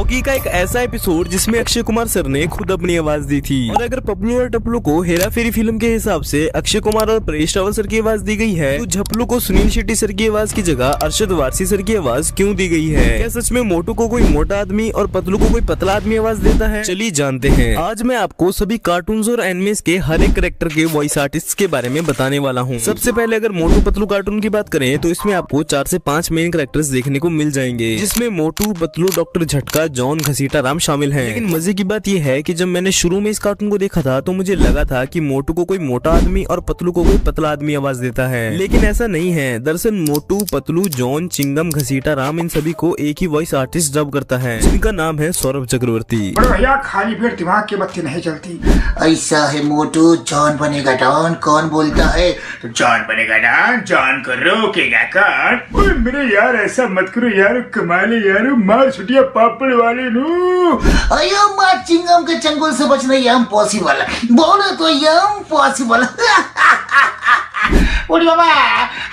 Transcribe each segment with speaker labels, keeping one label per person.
Speaker 1: Doggy का एक ऐसा एपिसोड जिसमें अक्षय कुमार सर ने खुद अपनी आवाज दी थी। और अगर पपलू और टपलू को हेरा फेरी फिल्म के हिसाब से अक्षय कुमार और परेश रावल सर की आवाज दी गई है, तो झपलू को सुनील शेट्टी सर की आवाज की जगह अरशद वारसी सर की आवाज क्यों दी गई है? क्या सच में मोटू को कोई मोटा आदमी और पतलू को कोई पतला आदमी आवाज देता है? चलिए जानते हैं। आज मैं आपको सभी कार्टून्स और एनिमेस के हर एक कैरेक्टर के वॉइस आर्टिस्ट के बारे में बताने वाला हूँ। सबसे पहले अगर मोटू पतलू कार्टून की बात करें तो इसमें आपको 4 से 5 मेन कैरेक्टर्स देखने को मिल जाएंगे, जिसमें मोटू, पतलू, डॉक्टर झटका, जॉन, घसीटा राम शामिल हैं। लेकिन मजे की बात यह है कि जब मैंने शुरू में इस कार्टून को देखा था तो मुझे लगा था कि मोटू को कोई मोटा आदमी और पतलू को कोई पतला आदमी आवाज देता है, लेकिन ऐसा नहीं है। दरअसल मोटू, पतलू, जॉन, चिंगम, घसीटा राम इन सभी को एक ही वॉइस आर्टिस्ट डब करता है, जिनका नाम है सौरभ चक्रवर्ती।
Speaker 2: भैया खाली पेट दिमाग की बत्ती नहीं चलती।
Speaker 3: ऐसा है मोटू, जॉन बनेगा डॉन, कौन बोलता है?
Speaker 2: तो जॉन बनेगा डॉन, जॉन को रोकेगा कौन? ओए मेरे यार ऐसा मत करो यार, कमाले यार, मार छुटिया पापड़ वाले नु।
Speaker 3: अयो मार चिंगम के चंगुल से बचना इम्पॉसिबल, बोलो तो इम्पॉसिबल। ओडी बाबा,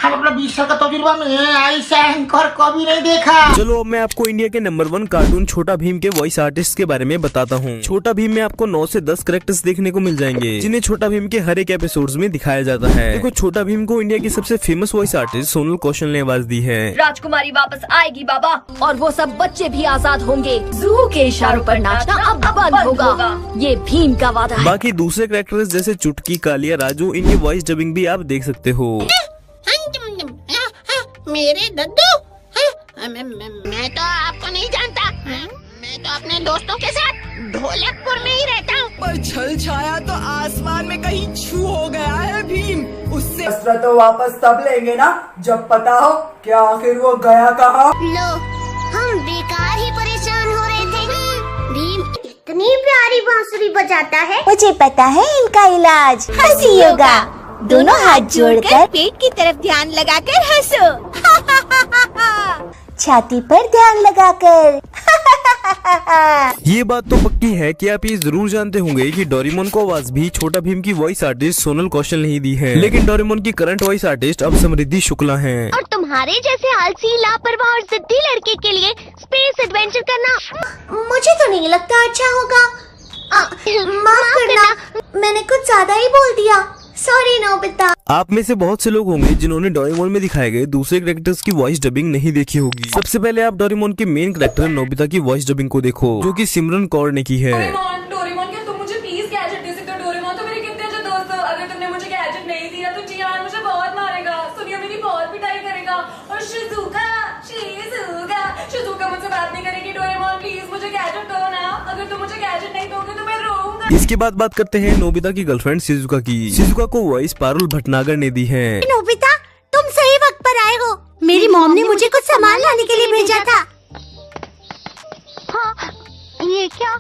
Speaker 3: हम अपना 20 साल का तजुर्बा में ऐसा एंकर कभी नहीं देखा।
Speaker 1: चलो अब मैं आपको इंडिया के नंबर 1 कार्टून छोटा भीम के वॉइस आर्टिस्ट के बारे में बताता हूँ। छोटा भीम में आपको 9 से 10 कैरेक्टर्स देखने को मिल जाएंगे, जिन्हें छोटा भीम के हर एक एपिसोड्स में दिखाया जाता है। देखो, छोटा भीम को इंडिया की सबसे फेमस वॉइस आर्टिस्ट सोनल कौशल ने आवाज दी है।
Speaker 4: राजकुमारी वापस आएगी बाबा, और वो सब बच्चे भी आजाद होंगे। जू के इशारों पर नाचना अब बंद होगा, ये भीम का वादा है।
Speaker 1: बाकी दूसरे कैरेक्टर्स जैसे चुटकी, कालिया, राजू, इनकी वॉइस डबिंग भी आप देख सकते हो।
Speaker 5: मेरे दद्दू, मैं तो आपको नहीं जानता। मैं तो अपने दोस्तों के साथ ढोलकपुर में ही रहता हूँ।
Speaker 6: पर छल छाया तो आसमान में कहीं छू हो गया है भीम। उससे
Speaker 7: असला तो वापस तब लेंगे ना जब पता हो कि आखिर वो गया कहाँ।
Speaker 5: लो, हम बेकार ही परेशान हो रहे थे। भीम इतनी प्यारी बांसुरी बजाता है।
Speaker 8: मुझे पता है इनका इलाज, हंसी योगा। दोनों हाथ जोड़कर
Speaker 5: पेट की तरफ ध्यान लगाकर हंसो।
Speaker 8: छाती पर ध्यान लगाकर।
Speaker 1: ये बात तो पक्की है कि आप ये जरूर जानते होंगे कि डोरेमोन को आवाज भी छोटा भीम की वॉइस आर्टिस्ट सोनल कौशल ने ही दी है, लेकिन डोरेमोन की करंट वॉइस आर्टिस्ट अब समृद्धि शुक्ला हैं।
Speaker 5: और तुम्हारे जैसे आलसी, लापरवाह और जिद्दी लड़के के लिए स्पेस एडवेंचर करना
Speaker 8: मुझे तो नहीं लगता अच्छा होगा। माफ करना, मैंने कुछ ज्यादा ही बोल दिया। Sorry Nobita.
Speaker 1: आप में से बहुत से लोग होंगे जिन्होंने डोरेमोन में दिखाए गए दूसरे कैरेक्टर्स की वॉइस डबिंग नहीं देखी होगी। सबसे पहले आप डोरेमोन के मेन कैरेक्टर नोबिता की वॉइस डबिंग को देखो, जो कि सिमरन कौर ने की है।
Speaker 9: डोरेमोन क्या तुम मुझे प्लीज गैजेट दे सकते हो? डोरेमोन तो मेरे कितने अच्छे दोस्त हो। अगर तुमने मुझे गैजेट नहीं दिया तो जियान मुझे बहुत मारेगा, सुनियो मेरी बहुत पिटाई करेगा। और शिजुका मुझसे बात नहीं करेगी। डोरेमोन प्लीज मुझे गैजेट दो ना, अगर तुम मुझे गैजेट नहीं दोगे तो मैं रोऊंगा।
Speaker 1: इसके बाद बात करते हैं नोबिता की गर्लफ्रेंड शिजुका की। शिजुका को वॉइस पारुल भटनागर ने दी है।
Speaker 8: नोबिता, तुम सही वक्त पर आए हो। मेरी मॉम ने मुझे कुछ सामान लाने के लिए भेजा था।
Speaker 5: हाँ, ये क्या?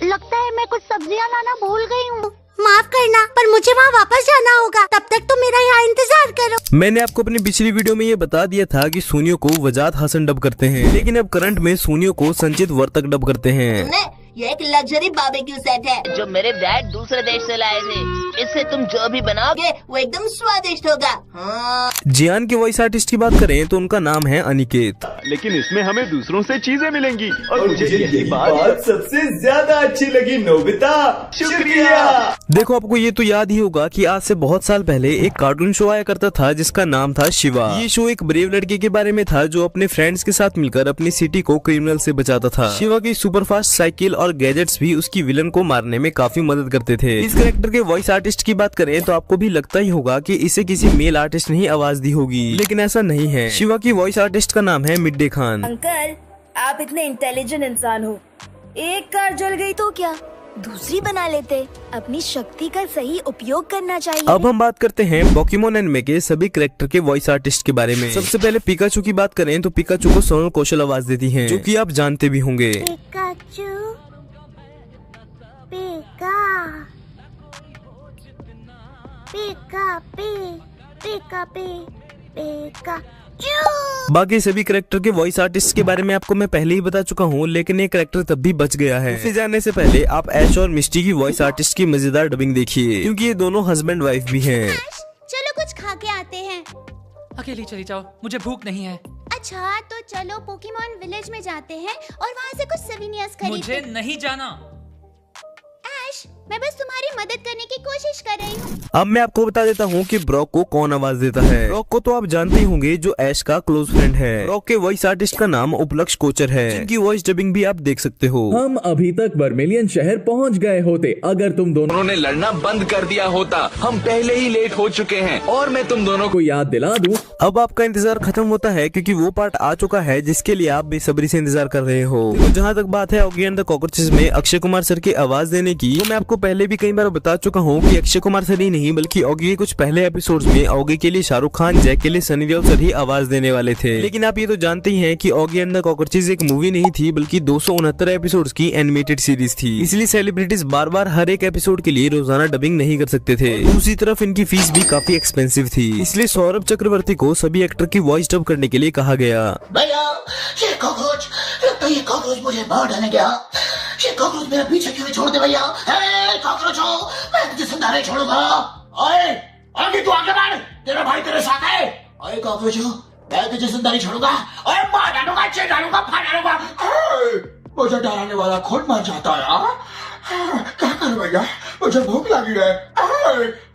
Speaker 5: लगता है मैं कुछ सब्जियां लाना भूल गई हूँ।
Speaker 8: माफ करना, पर मुझे वहाँ वापस जाना होगा। तब तक तुम मेरा यहाँ इंतजार करो।
Speaker 1: मैंने आपको अपनी पिछली वीडियो में ये बता दिया था कि सोनियो को वजाद हसन डब करते हैं, लेकिन अब करंट में सोनियो को संचित वर्तक डब करते हैं।
Speaker 10: ये एक लग्जरी बारबेक्यू सेट है जो मेरे डैड दूसरे देश से लाए थे। इससे तुम जो भी बनाओगे वो एकदम स्वादिष्ट होगा। हाँ।
Speaker 1: जियान के वॉइस आर्टिस्ट की बात करें तो उनका नाम है अनिकेत,
Speaker 11: लेकिन इसमें हमें दूसरों से चीजें मिलेंगी और मुझे ये बात सबसे ज्यादा अच्छी लगी। नोबिता, शुक्रिया।
Speaker 1: देखो, आपको ये तो याद ही होगा कि आज से बहुत साल पहले एक कार्टून शो आया करता था जिसका नाम था शिवा। ये शो एक ब्रेव लड़के के बारे में था जो अपने फ्रेंड्स के साथ मिलकर अपनी सिटी को क्रिमिनल से बचाता था। शिवा की सुपरफास्ट साइकिल और गैजेट्स भी उसकी विलन को मारने में काफी मदद करते थे। इस कैरेक्टर के वॉइस आर्टिस्ट की बात करें तो आपको भी लगता ही होगा कि इसे किसी मेल आर्टिस्ट ने ही आवाज दी होगी, लेकिन ऐसा नहीं है। शिवा की वॉइस आर्टिस्ट का नाम है मिड डे खान।
Speaker 4: अंकल, आप इतने इंटेलिजेंट इंसान हो, एक कार जल गई तो क्या, दूसरी बना लेते। अपनी शक्ति का सही उपयोग करना चाहिए।
Speaker 1: अब हम बात करते हैं पोकेमोन एनिमे के सभी कैरेक्टर के वॉइस आर्टिस्ट के बारे में। सबसे पहले पिकाचू की बात करें तो पिकाचू को सोनल कौशल आवाज देती हैं, जो कि आप जानते भी होंगे।
Speaker 8: पिकाचू, पिका।
Speaker 1: बाकी सभी कैरेक्टर के वॉइस आर्टिस्ट के बारे में आपको मैं पहले ही बता चुका हूँ, लेकिन एक कैरेक्टर तब भी बच गया है। उसे जानने से पहले आप ऐश और मिस्टी की वॉइस आर्टिस्ट की मजेदार डबिंग देखिए, क्योंकि ये दोनों हस्बैंड वाइफ भी हैं।
Speaker 8: चलो कुछ खा के आते हैं।
Speaker 12: अकेली चली जाओ, मुझे भूख नहीं है।
Speaker 8: अच्छा तो चलो पोकेमॉन विलेज में जाते हैं और वहाँ से कुछ सोवेनियर्स खरीदते।
Speaker 6: मुझे नहीं जाना।
Speaker 8: ऐश, मैं बस तुम्हारी मदद करने की कोशिश कर रही हूँ।
Speaker 1: अब मैं आपको बता देता हूँ कि ब्रॉक को कौन आवाज देता है। ब्रॉक को तो आप जानते ही होंगे, जो ऐश का क्लोज फ्रेंड है। ब्रॉक के वॉइस आर्टिस्ट का नाम उपलक्ष कोचर है, जिनकी वॉइस डबिंग भी आप देख सकते हो।
Speaker 12: हम अभी तक वर्मिलियन शहर पहुंच गए होते अगर तुम दोनों ने लड़ना बंद कर दिया होता। हम पहले ही लेट हो चुके हैं और मैं तुम दोनों को याद दिला दूं।
Speaker 1: अब आपका इंतजार खत्म होता है, क्योंकि वो पार्ट आ चुका है जिसके लिए आप बेसब्री से इंतजार कर रहे हो। तो जहाँ तक बात है ऑगी एंड द कॉकरोचेस में अक्षय कुमार सर की आवाज देने की, तो मैं आपको पहले भी कई बार बता चुका हूँ कि अक्षय कुमार सर ही नहीं बल्कि ऑगी के कुछ पहले एपिसोड्स में ऑगी के लिए शाहरुख खान, जैक के लिए सनी देओल सर ही आवाज देने वाले थे। लेकिन आप ये तो जानते ही हैं कि ऑगी एंड द कॉकरोचेस एक मूवी नहीं थी, बल्कि 269 एपिसोड्स की एनिमेटेड सीरीज थी। इसलिए सेलिब्रिटीज बार बार हर एक एपिसोड के लिए रोजाना डबिंग नहीं कर सकते थे। दूसरी तरफ इनकी फीस भी काफी एक्सपेंसिव थी, इसलिए सौरभ चक्रवर्ती को सभी एक्टर की वॉइस डब करने के लिए कहा गया।
Speaker 3: भैया ये कॉकरोच, लगता है ये कॉकरोच मुझे मार डालेगा। ये कॉकरोच मेरा पीछे क्यों छोड़ दे भैया? कॉकरोच हो, मैं तुझे जिंदा नहीं छोड़ूंगा। ओए आगे तू आगे बढ़, तेरा भाई तेरे साथ है। ओए कॉकरोच हो, मैं तुझे जिंदा नहीं छोड़ूंगा। ओए मार डालूंगा, चीर डालूंगा, फाड़ डालूंगा। मुझे डराने वाला खुद मर जाता है। क्या करूं भैया, मुझे भूख लगी है।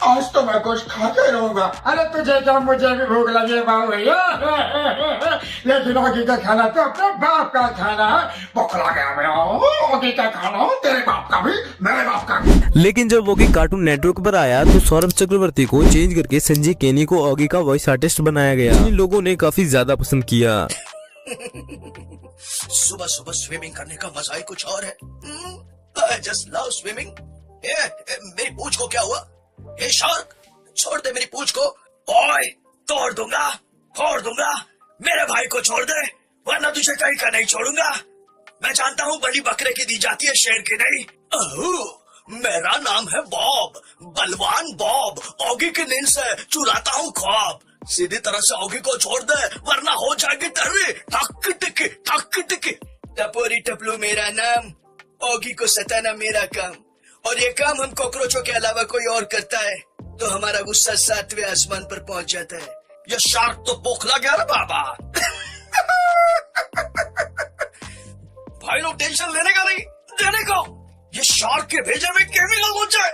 Speaker 3: आज तो मैं कुछ खाते रहूंगा।
Speaker 2: अरे तुझे क्या, मुझे भी भूख लगी है बाबू भैया। लेकिन ऑगी का खाना तो अपने बाप का खाना है। बौखला गया मैं। ऑगी का खाना तेरे बाप का भी, मेरे बाप का भी।
Speaker 1: लेकिन जब ऑगी कार्टून नेटवर्क पर आया तो सौरभ चक्रवर्ती को चेंज करके संजय केनी को ऑगी का वॉइस आर्टिस्ट बनाया गया, जिन्हें लोगों ने काफी ज्यादा पसंद किया।
Speaker 13: सुबह सुबह स्विमिंग करने का मजा ही कुछ और है। I just love swimming. मेरी पूंछ को क्या हुआ? हे शार्क, छोड़ दे मेरी पूंछ को। ओए, तोड़ दूंगा, फोड़ दूंगा। मेरे भाई को छोड़ दे, वरना तुझे कहीं का नहीं छोड़ूंगा। मैं जानता हूँ बड़ी बकरे की दी जाती है, शेर की नहीं। मेरा नाम है बॉब, बलवान बॉब। ऑगी की नींद से चुराता हूँ ख्वाब। सीधी तरह से ऑगी को छोड़ दे, वरना हो जाएगी तेरी ठक टिक ठक टिक। टपोरी टपलू मेरा नाम, ऑगी को सताना मेरा काम। और ये काम हम कॉकरोचों के अलावा कोई और करता है तो हमारा गुस्सा 7वें आसमान पर पहुंच जाता है। ये शार्क तो बोखला गया ना बाबा। भाई लोग टेंशन लेने का नहीं, देने को। ये शार्क के भेजे में केमिकल घुस जाए,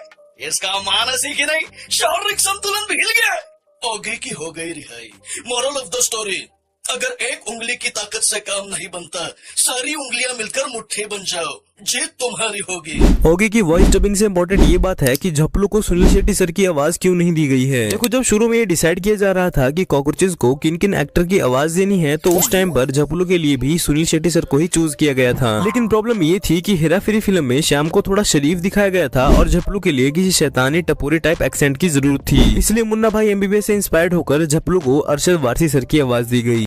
Speaker 13: इसका मानस ही कि नहीं, शारीरिक संतुलन भी हिल गया। ऑगी की हो गई रिहाई। मोरल ऑफ द स्टोरी, अगर एक उंगली की ताकत से काम नहीं बनता, सारी उंगलियां मिलकर मुट्ठी बन जाओ, जीत तुम्हारी होगी।
Speaker 1: ऑगी की वॉइस डबिंग से इम्पोर्टेंट ये बात है कि झप्पलू को सुनील शेट्टी सर की आवाज क्यों नहीं दी गई है। देखो, जब शुरू में ये डिसाइड किया जा रहा था कि कॉकरोचेस को किन किन एक्टर की आवाज देनी है, तो उस टाइम पर झप्पलू के लिए भी सुनील शेट्टी सर को ही चूज किया गया था। लेकिन प्रॉब्लम ये थी कि हेरा फेरी फिल्म में श्याम को थोड़ा शरीफ दिखाया गया था और झप्पलू के लिए किसी शैतानी टपोरी टाइप एक्सेंट की जरूरत थी। इसलिए मुन्ना भाई MBBS से इंस्पायर्ड होकर झप्पलू को अरशद वारसी सर की आवाज दी गई।